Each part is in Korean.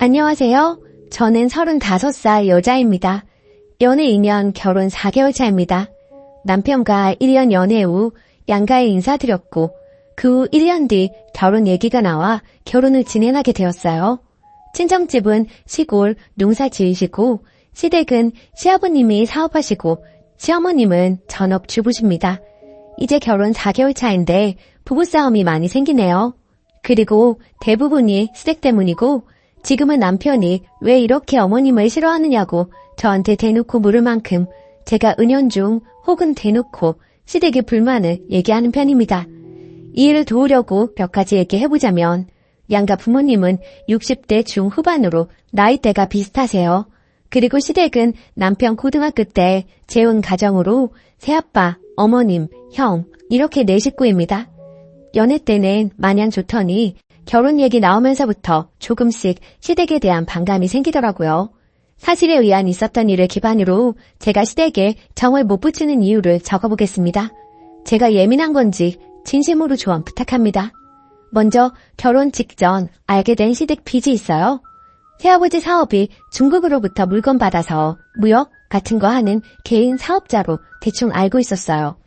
안녕하세요. 저는 35살 여자입니다. 연애 2년, 결혼 4개월 차입니다. 남편과 1년 연애 후 양가에 인사드렸고 그 후 1년 뒤 결혼 얘기가 나와 결혼을 진행하게 되었어요. 친정집은 시골 농사 지으시고 시댁은 시아버님이 사업하시고 시어머님은 전업주부십니다. 이제 결혼 4개월 차인데 부부싸움이 많이 생기네요. 그리고 대부분이 시댁 때문이고 지금은 남편이 왜 이렇게 어머님을 싫어하느냐고 저한테 대놓고 물을 만큼 제가 은연중 혹은 대놓고 시댁의 불만을 얘기하는 편입니다. 이 일을 도우려고 몇 가지 얘기해보자면 양가 부모님은 60대 중후반으로 나이대가 비슷하세요. 그리고 시댁은 남편 고등학교 때 재혼 가정으로 새아빠, 어머님, 형 이렇게 4식구입니다. 연애 때는 마냥 좋더니 결혼 얘기 나오면서부터 조금씩 시댁에 대한 반감이 생기더라고요. 사실에 의한 있었던 일을 기반으로 제가 시댁에 정을 못 붙이는 이유를 적어보겠습니다. 제가 예민한 건지 진심으로 조언 부탁합니다. 먼저 결혼 직전 알게 된 시댁 빚이 있어요. 새아버지 사업이 중국으로부터 물건 받아서 무역 같은 거 하는 개인 사업자로 대충 알고 있었어요.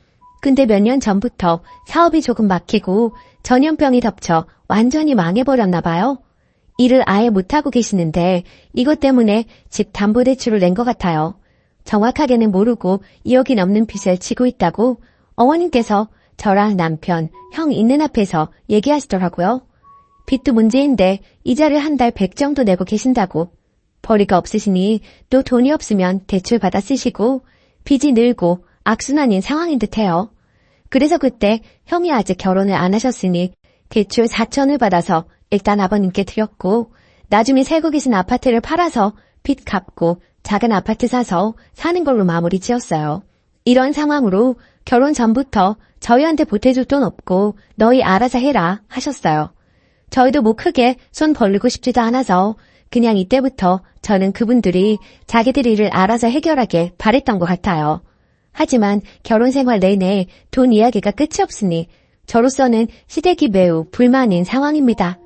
근데 몇 년 전부터 사업이 조금 막히고 전염병이 덮쳐 완전히 망해버렸나 봐요. 일을 아예 못하고 계시는데 이것 때문에 집 담보대출을 낸 것 같아요. 정확하게는 모르고 2억이 넘는 빚을 지고 있다고 어머님께서 저랑 남편, 형 있는 앞에서 얘기하시더라고요. 빚도 문제인데 이자를 한 달 100 정도 내고 계신다고. 벌이가 없으시니 또 돈이 없으면 대출 받아 쓰시고 빚이 늘고 악순환인 상황인 듯해요. 그래서 그때 형이 아직 결혼을 안 하셨으니 대출 4천을 받아서 일단 아버님께 드렸고 나중에 살고 계신 아파트를 팔아서 빚 갚고 작은 아파트 사서 사는 걸로 마무리 지었어요. 이런 상황으로 결혼 전부터 저희한테 보태줄 돈 없고 너희 알아서 해라 하셨어요. 저희도 뭐 크게 손 벌리고 싶지도 않아서 그냥 이때부터 저는 그분들이 자기들 일을 알아서 해결하게 바랬던 것 같아요. 하지만 결혼 생활 내내 돈 이야기가 끝이 없으니 저로서는 시댁이 매우 불만인 상황입니다.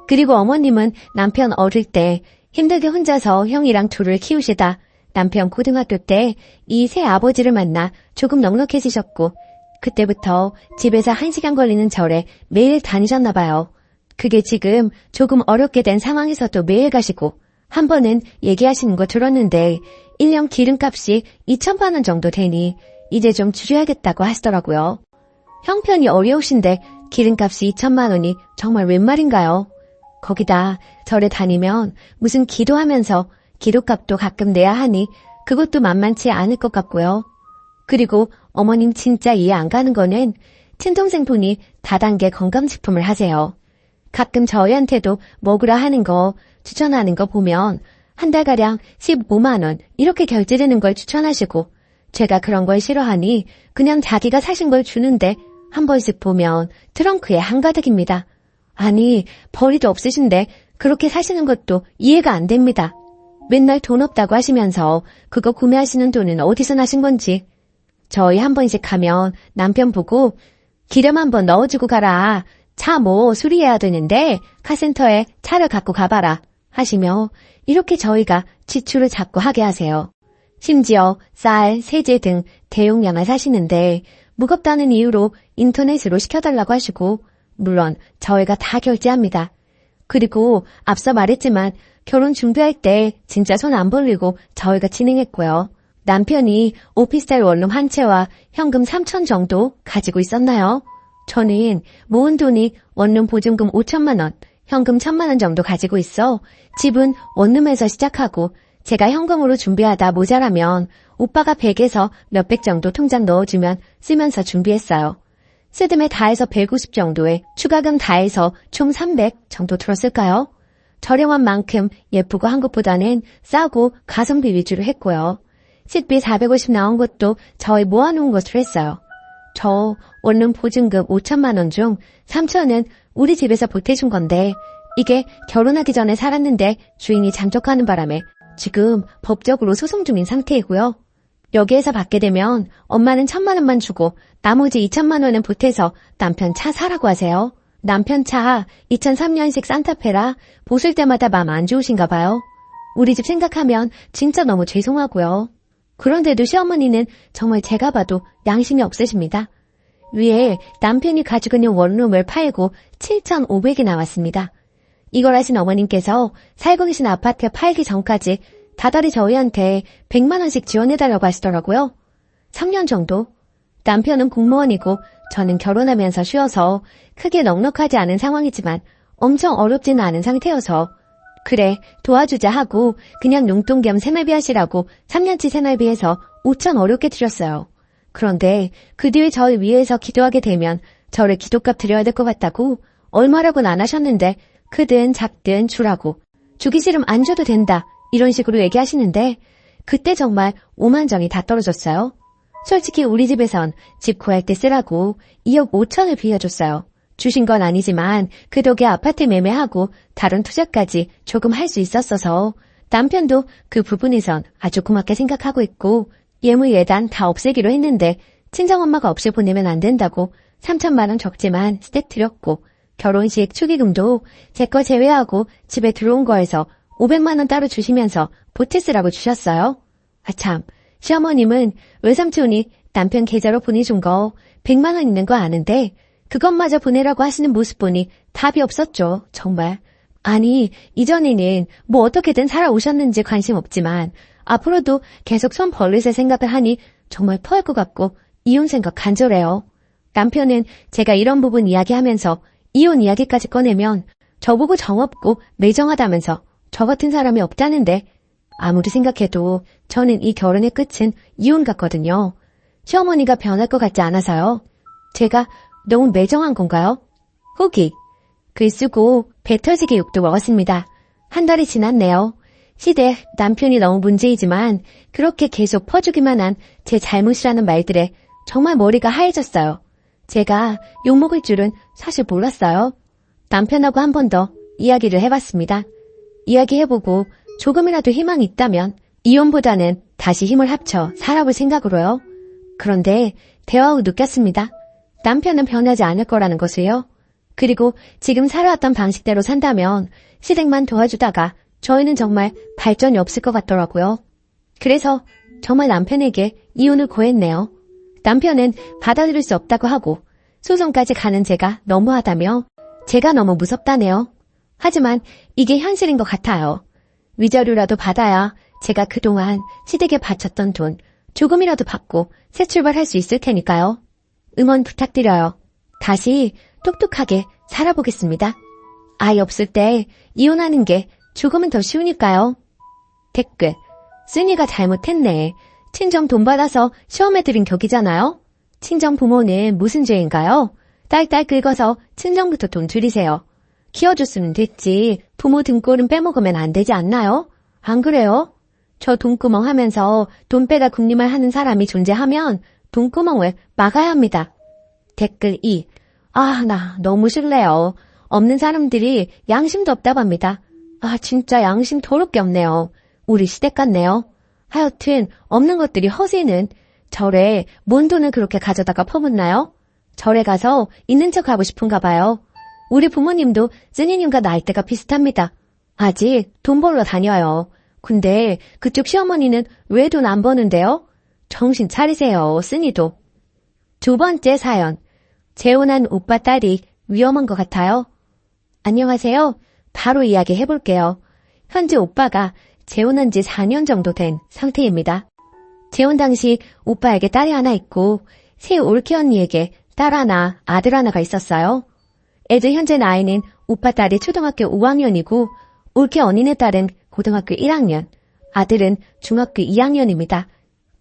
그리고 어머님은 남편 어릴 때 힘들게 혼자서 형이랑 둘을 키우시다 남편 고등학교 때 이 새 아버지를 만나 조금 넉넉해지셨고 그때부터 집에서 1시간 걸리는 절에 매일 다니셨나 봐요. 그게 지금 조금 어렵게 된 상황에서도 매일 가시고 한 번은 얘기하시는 거 들었는데 1년 기름값이 2천만 원 정도 되니 이제 좀 줄여야겠다고 하시더라고요. 형편이 어려우신데 기름값이 2천만 원이 정말 웬 말인가요? 거기다 절에 다니면 무슨 기도하면서 기도값도 가끔 내야 하니 그것도 만만치 않을 것 같고요. 그리고 어머님 진짜 이해 안 가는 거는 친동생 분이 다단계 건강식품을 하세요. 가끔 저희한테도 먹으라 하는 거 추천하는 거 보면 한 달가량 15만 원 이렇게 결제되는 걸 추천하시고 제가 그런 걸 싫어하니 그냥 자기가 사신 걸 주는데 한 번씩 보면 트렁크에 한가득입니다. 아니 벌이도 없으신데 그렇게 사시는 것도 이해가 안 됩니다. 맨날 돈 없다고 하시면서 그거 구매하시는 돈은 어디서 나신 건지. 저희 한 번씩 가면 남편 보고 기름 한번 넣어주고 가라. 차 뭐 수리해야 되는데 카센터에 차를 갖고 가봐라 하시며 이렇게 저희가 지출을 자꾸 하게 하세요. 심지어 쌀, 세제 등 대용량을 사시는데 무겁다는 이유로 인터넷으로 시켜달라고 하시고 물론 저희가 다 결제합니다. 그리고 앞서 말했지만 결혼 준비할 때 진짜 손 안 벌리고 저희가 진행했고요. 남편이 오피스텔 원룸 한 채와 현금 3천 정도 가지고 있었나요? 저는 모은 돈이 원룸 보증금 5천만 원, 현금 1,000만 원 정도 가지고 있어 집은 원룸에서 시작하고 제가 현금으로 준비하다 모자라면 오빠가 100에서 몇백 정도 통장 넣어주면 쓰면서 준비했어요. 쓰듬에 다 해서 150 정도에 추가금 다 해서 총 300 정도 들었을까요? 저렴한 만큼 예쁘고 한 것보다는 싸고 가성비 위주로 했고요. 식비 450 나온 것도 저희 모아놓은 것으로 했어요. 저 원룸 보증금 5천만 원 중 3천은 우리 집에서 보태준 건데 이게 결혼하기 전에 살았는데 주인이 잠적하는 바람에 지금 법적으로 소송 중인 상태이고요. 여기에서 받게 되면 엄마는 1,000만 원만 주고 나머지 2천만 원은 보태서 남편 차 사라고 하세요. 남편 차 2003년식 산타페라 보실 때마다 마음 안 좋으신가 봐요. 우리 집 생각하면 진짜 너무 죄송하고요. 그런데도 시어머니는 정말 제가 봐도 양심이 없으십니다. 위에 남편이 가지고 있는 원룸을 팔고 7,500이 나왔습니다. 이걸 하신 어머님께서 살고 계신 아파트 팔기 전까지 다달이 저희한테 100만 원씩 지원해달라고 하시더라고요. 3년 정도. 남편은 공무원이고 저는 결혼하면서 쉬어서 크게 넉넉하지 않은 상황이지만 엄청 어렵지는 않은 상태여서 그래 도와주자 하고 그냥 용돈 겸 생활비 하시라고 3년치 생활비에서 5천 어렵게 드렸어요. 그런데 그 뒤에 저희 위에서 기도하게 되면 저를 기도값 드려야 될 것 같다고 얼마라고는 안 하셨는데 크든 작든 주라고 주기 싫으면 안 줘도 된다 이런 식으로 얘기하시는데 그때 정말 오만정이 다 떨어졌어요. 솔직히 우리 집에선 집 구할 때 쓰라고 2억 5천을 빌려줬어요. 주신 건 아니지만 그 덕에 아파트 매매하고 다른 투자까지 조금 할 수 있었어서 남편도 그 부분에선 아주 고맙게 생각하고 있고 예물예단 다 없애기로 했는데 친정엄마가 없이 보내면 안 된다고 3천만 원 적지만 스택 드렸고 결혼식 축의금도 제 거 제외하고 집에 들어온 거에서 500만 원 따로 주시면서 보태 쓰라고 주셨어요. 아 참, 시어머님은 외삼촌이 남편 계좌로 보내준 거 100만 원 있는 거 아는데 그것마저 보내라고 하시는 모습 보니 답이 없었죠. 정말. 아니 이전에는 뭐 어떻게든 살아오셨는지 관심 없지만 앞으로도 계속 손 벌리실 생각을 하니 정말 토할 것 같고 이혼 생각 간절해요. 남편은 제가 이런 부분 이야기하면서 이혼 이야기까지 꺼내면 저보고 정없고 매정하다면서 저 같은 사람이 없다는데 아무리 생각해도 저는 이 결혼의 끝은 이혼 같거든요. 시어머니가 변할 것 같지 않아서요. 제가 너무 매정한 건가요? 후기. 글 쓰고 배 터지게 욕도 먹었습니다. 한 달이 지났네요. 시대 남편이 너무 문제이지만 그렇게 계속 퍼주기만 한 제 잘못이라는 말들에 정말 머리가 하얘졌어요. 제가 욕먹을 줄은 사실 몰랐어요. 남편하고 한 번 더 이야기를 해봤습니다. 이야기해보고 조금이라도 희망이 있다면 이혼보다는 다시 힘을 합쳐 살아볼 생각으로요. 그런데 대화 후 느꼈습니다. 남편은 변하지 않을 거라는 것을요. 그리고 지금 살아왔던 방식대로 산다면 시댁만 도와주다가 저희는 정말 발전이 없을 것 같더라고요. 그래서 정말 남편에게 이혼을 고했네요. 남편은 받아들일 수 없다고 하고 소송까지 가는 제가 너무하다며 제가 너무 무섭다네요. 하지만 이게 현실인 것 같아요. 위자료라도 받아야 제가 그동안 시댁에 바쳤던 돈 조금이라도 받고 새 출발할 수 있을 테니까요. 응원 부탁드려요. 다시 똑똑하게 살아보겠습니다. 아이 없을 때 이혼하는 게 조금은 더 쉬우니까요. 댓글. 쓰니가 잘못했네. 친정 돈 받아서 시험해드린 격이잖아요. 친정 부모는 무슨 죄인가요? 딸딸 긁어서 친정부터 돈 줄이세요. 키워줬으면 됐지. 부모 등골은 빼먹으면 안 되지 않나요? 안 그래요? 저 돈구멍 하면서 돈 빼다 군림을 하는 사람이 존재하면 돈구멍을 막아야 합니다. 댓글 2. 아, 나 너무 싫네요. 없는 사람들이 양심도 없다고 합니다. 아, 진짜 양심 더럽게 없네요. 우리 시댁 같네요. 하여튼 없는 것들이 허세는 절에 뭔 돈을 그렇게 가져다가 퍼붓나요? 절에 가서 있는 척 하고 싶은가 봐요. 우리 부모님도 쓰니님과 나이대가 비슷합니다. 아직 돈 벌러 다녀요. 근데 그쪽 시어머니는 왜 돈 안 버는데요? 정신 차리세요, 쓰니도. 두 번째 사연. 재혼한 오빠 딸이 위험한 것 같아요. 안녕하세요. 바로 이야기 해볼게요. 현재 오빠가 재혼한 지 4년 정도 된 상태입니다. 재혼 당시 오빠에게 딸이 하나 있고 새 올케 언니에게 딸 하나, 아들 하나가 있었어요. 애들 현재 나이는 오빠 딸이 초등학교 5학년이고 올케 언니네 딸은 고등학교 1학년, 아들은 중학교 2학년입니다.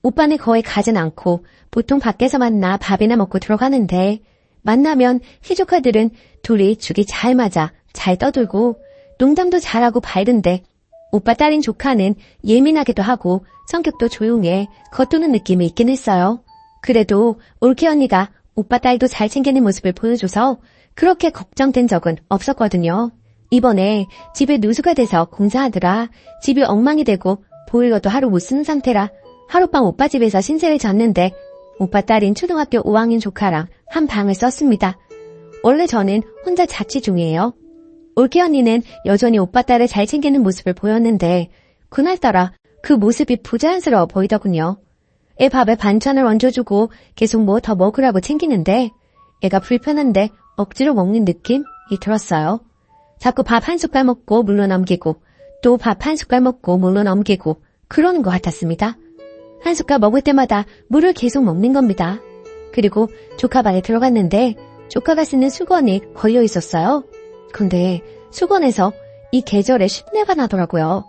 오빠는 거의 가진 않고 보통 밖에서 만나 밥이나 먹고 들어가는데 만나면 시조카들은 둘이 죽이 잘 맞아 잘 떠들고 농담도 잘하고 밝은데 오빠 딸인 조카는 예민하기도 하고 성격도 조용해 겉도는 느낌이 있긴 했어요. 그래도 올케 언니가 오빠 딸도 잘 챙기는 모습을 보여줘서 그렇게 걱정된 적은 없었거든요. 이번에 집에 누수가 돼서 공사하느라 집이 엉망이 되고 보일러도 하루 못 쓰는 상태라 하룻밤 오빠 집에서 신세를 졌는데 오빠 딸인 초등학교 5학년 조카랑 한 방을 썼습니다. 원래 저는 혼자 자취 중이에요. 올케 언니는 여전히 오빠 딸을 잘 챙기는 모습을 보였는데 그날따라 그 모습이 부자연스러워 보이더군요. 애 밥에 반찬을 얹어주고 계속 뭐 더 먹으라고 챙기는데 애가 불편한데 억지로 먹는 느낌이 들었어요. 자꾸 밥 한 숟갈 먹고 물로 넘기고 또 밥 한 숟갈 먹고 물로 넘기고 그러는 것 같았습니다. 한 숟갈 먹을 때마다 물을 계속 먹는 겁니다. 그리고 조카 방에 들어갔는데 조카가 쓰는 수건이 걸려 있었어요. 근데 수건에서 이 계절에 쉰내가 나더라고요.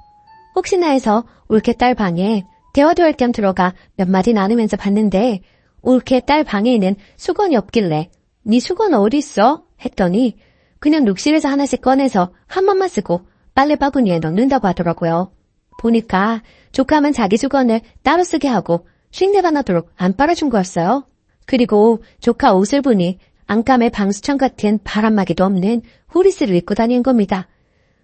혹시나 해서 올케 딸 방에 대화도 할 겸 들어가 몇 마디 나누면서 봤는데 올케 딸 방에는 수건이 없길래 네 수건 어디 있어? 했더니 그냥 욕실에서 하나씩 꺼내서 한 번만 쓰고 빨래 바구니에 넣는다고 하더라고요. 보니까 조카만 자기 수건을 따로 쓰게 하고 쉰내가 나도록 안 빨아준 거였어요. 그리고 조카 옷을 보니 안감에 방수천 같은 바람막이도 없는 후리스를 입고 다닌 겁니다.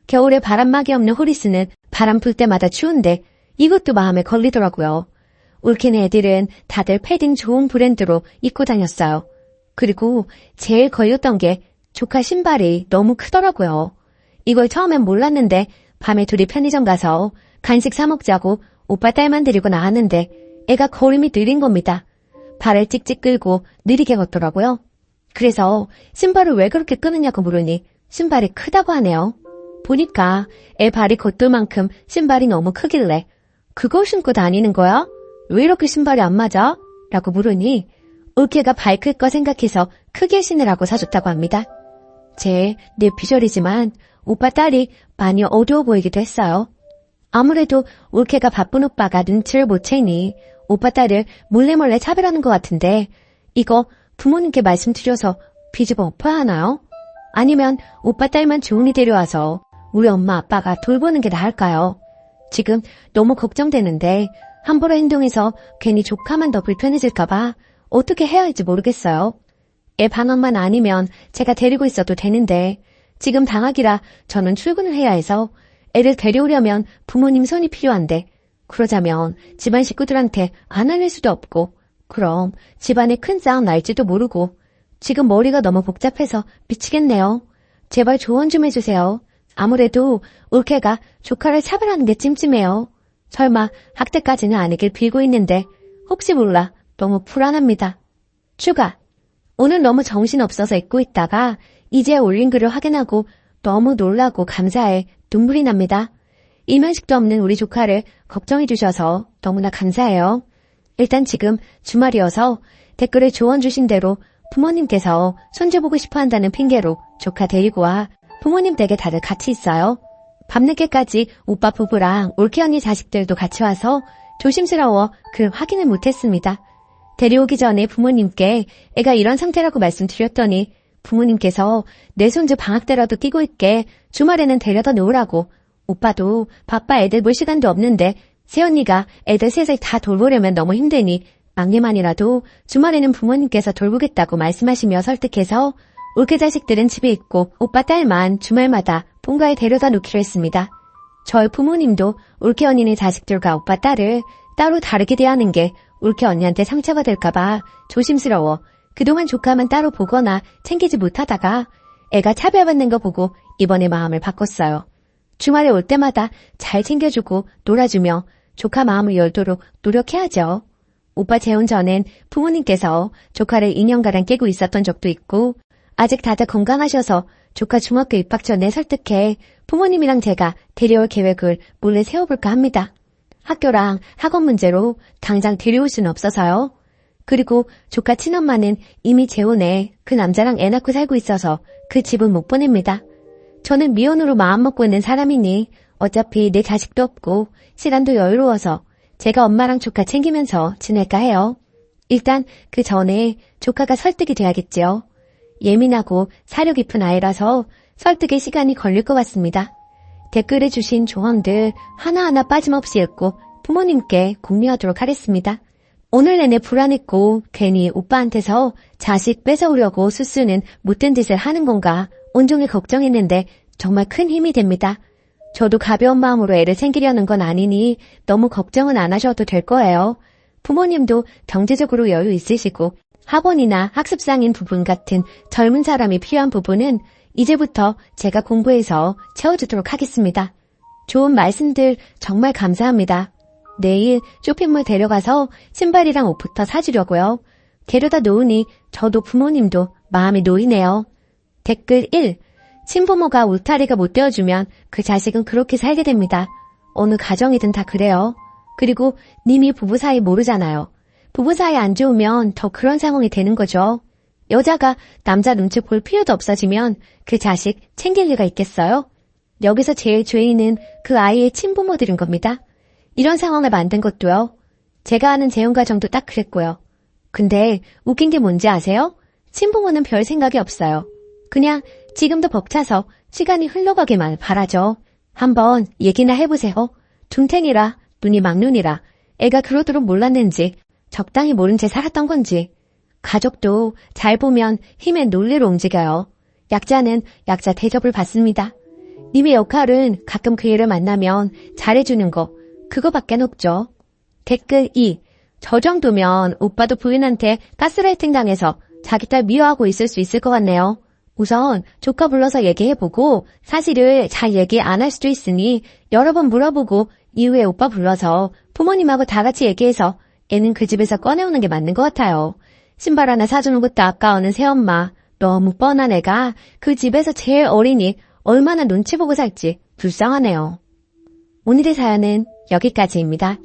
겨울에 바람막이 없는 후리스는 바람 불 때마다 추운데 이것도 마음에 걸리더라고요. 올케네 애들은 다들 패딩 좋은 브랜드로 입고 다녔어요. 그리고 제일 걸렸던 게 조카 신발이 너무 크더라고요. 이걸 처음엔 몰랐는데 밤에 둘이 편의점 가서 간식 사 먹자고 오빠 딸만 데리고 나왔는데 애가 걸음이 느린 겁니다. 발을 찍찍 끌고 느리게 걷더라고요. 그래서 신발을 왜 그렇게 끄느냐고 물으니 신발이 크다고 하네요. 보니까 애 발이 걷돌 만큼 신발이 너무 크길래 그걸 신고 다니는 거야? 왜 이렇게 신발이 안 맞아? 라고 물으니 올케가 발 클 거 생각해서 크게 신으라고 사줬다고 합니다. 제 뇌피셜이지만 오빠 딸이 많이 어두워 보이기도 했어요. 아무래도 올케가 바쁜 오빠가 눈치를 못 채니 오빠 딸을 몰래 차별하는 것 같은데 이거 부모님께 말씀드려서 뒤집어 엎어야 하나요? 아니면 오빠 딸만 조은이 데려와서 우리 엄마 아빠가 돌보는 게 나을까요? 지금 너무 걱정되는데 함부로 행동해서 괜히 조카만 더 불편해질까봐 어떻게 해야 할지 모르겠어요. 애 방학만 아니면 제가 데리고 있어도 되는데 지금 방학이라 저는 출근을 해야 해서 애를 데려오려면 부모님 손이 필요한데 그러자면 집안 식구들한테 안 알릴 수도 없고 그럼 집안에 큰 싸움 날지도 모르고 지금 머리가 너무 복잡해서 미치겠네요. 제발 조언 좀 해주세요. 아무래도 올케가 조카를 차별하는 게 찜찜해요. 설마 학대까지는 아니길 빌고 있는데 혹시 몰라 너무 불안합니다. 추가. 오늘 너무 정신없어서 잊고 있다가 이제 올린 글을 확인하고 너무 놀라고 감사해 눈물이 납니다. 이면식도 없는 우리 조카를 걱정해 주셔서 너무나 감사해요. 일단 지금 주말이어서 댓글에 조언 주신 대로 부모님께서 손주 보고 싶어 한다는 핑계로 조카 데리고 와 부모님 댁에 다들 같이 있어요. 밤늦게까지 오빠 부부랑 올케 언니 자식들도 같이 와서 조심스러워 글 확인을 못했습니다. 데려오기 전에 부모님께 애가 이런 상태라고 말씀드렸더니 부모님께서 내 손주 방학 때라도 끼고 있게 주말에는 데려다 놓으라고 오빠도 바빠 애들 볼 시간도 없는데 새언니가 애들 셋을 다 돌보려면 너무 힘드니 막내만이라도 주말에는 부모님께서 돌보겠다고 말씀하시며 설득해서 올케 자식들은 집에 있고 오빠 딸만 주말마다 본가에 데려다 놓기로 했습니다. 저희 부모님도 올케 언니네 자식들과 오빠 딸을 따로 다르게 대하는 게 올케 언니한테 상처가 될까봐 조심스러워 그동안 조카만 따로 보거나 챙기지 못하다가 애가 차별받는 거 보고 이번에 마음을 바꿨어요. 주말에 올 때마다 잘 챙겨주고 놀아주며 조카 마음을 열도록 노력해야죠. 오빠 재혼 전엔 부모님께서 조카를 2년가량 깨고 있었던 적도 있고 아직 다들 건강하셔서 조카 중학교 입학 전에 설득해 부모님이랑 제가 데려올 계획을 몰래 세워볼까 합니다. 학교랑 학원 문제로 당장 데려올 수는 없어서요. 그리고 조카 친엄마는 이미 재혼해 그 남자랑 애 낳고 살고 있어서 그 집은 못 보냅니다. 저는 미혼으로 마음먹고 있는 사람이니 어차피 내 자식도 없고 시간도 여유로워서 제가 엄마랑 조카 챙기면서 지낼까 해요. 일단 그 전에 조카가 설득이 돼야겠지요. 예민하고 사려 깊은 아이라서 설득에 시간이 걸릴 것 같습니다. 댓글에 주신 조언들 하나하나 빠짐없이 읽고 부모님께 공유하도록 하겠습니다. 오늘 내내 불안했고 괜히 오빠한테서 자식 뺏어오려고 수수는 못된 짓을 하는 건가 온종일 걱정했는데 정말 큰 힘이 됩니다. 저도 가벼운 마음으로 애를 챙기려는 건 아니니 너무 걱정은 안 하셔도 될 거예요. 부모님도 경제적으로 여유 있으시고 학원이나 학습상인 부분 같은 젊은 사람이 필요한 부분은 이제부터 제가 공부해서 채워주도록 하겠습니다. 좋은 말씀들 정말 감사합니다. 내일 쇼핑몰 데려가서 신발이랑 옷부터 사주려고요. 데려다 놓으니 저도 부모님도 마음이 놓이네요. 댓글 1. 친부모가 울타리가 못 되어주면 그 자식은 그렇게 살게 됩니다. 어느 가정이든 다 그래요. 그리고 님이 부부 사이 모르잖아요. 부부 사이 안 좋으면 더 그런 상황이 되는 거죠. 여자가 남자 눈치 볼 필요도 없어지면 그 자식 챙길 리가 있겠어요? 여기서 제일 죄인은 그 아이의 친부모들인 겁니다. 이런 상황을 만든 것도요. 제가 아는 재혼가정도 딱 그랬고요. 근데 웃긴 게 뭔지 아세요? 친부모는 별 생각이 없어요. 그냥 지금도 벅차서 시간이 흘러가기만 바라죠. 한번 얘기나 해보세요. 둔탱이라 눈이 막눈이라 애가 그러도록 몰랐는지 적당히 모른 채 살았던 건지. 가족도 잘 보면 힘의 논리로 움직여요. 약자는 약자 대접을 받습니다. 님의 역할은 가끔 그 애를 만나면 잘해주는 거 그거밖엔 없죠. 댓글 2. 저 정도면 오빠도 부인한테 가스라이팅 당해서 자기 딸 미워하고 있을 수 있을 것 같네요. 우선 조카 불러서 얘기해보고 사실을 잘 얘기 안 할 수도 있으니 여러 번 물어보고 이후에 오빠 불러서 부모님하고 다 같이 얘기해서 애는 그 집에서 꺼내오는 게 맞는 것 같아요. 신발 하나 사주는 것도 아까워하는 새엄마. 너무 뻔한 애가 그 집에서 제일 어리니 얼마나 눈치 보고 살지 불쌍하네요. 오늘의 사연은 여기까지입니다.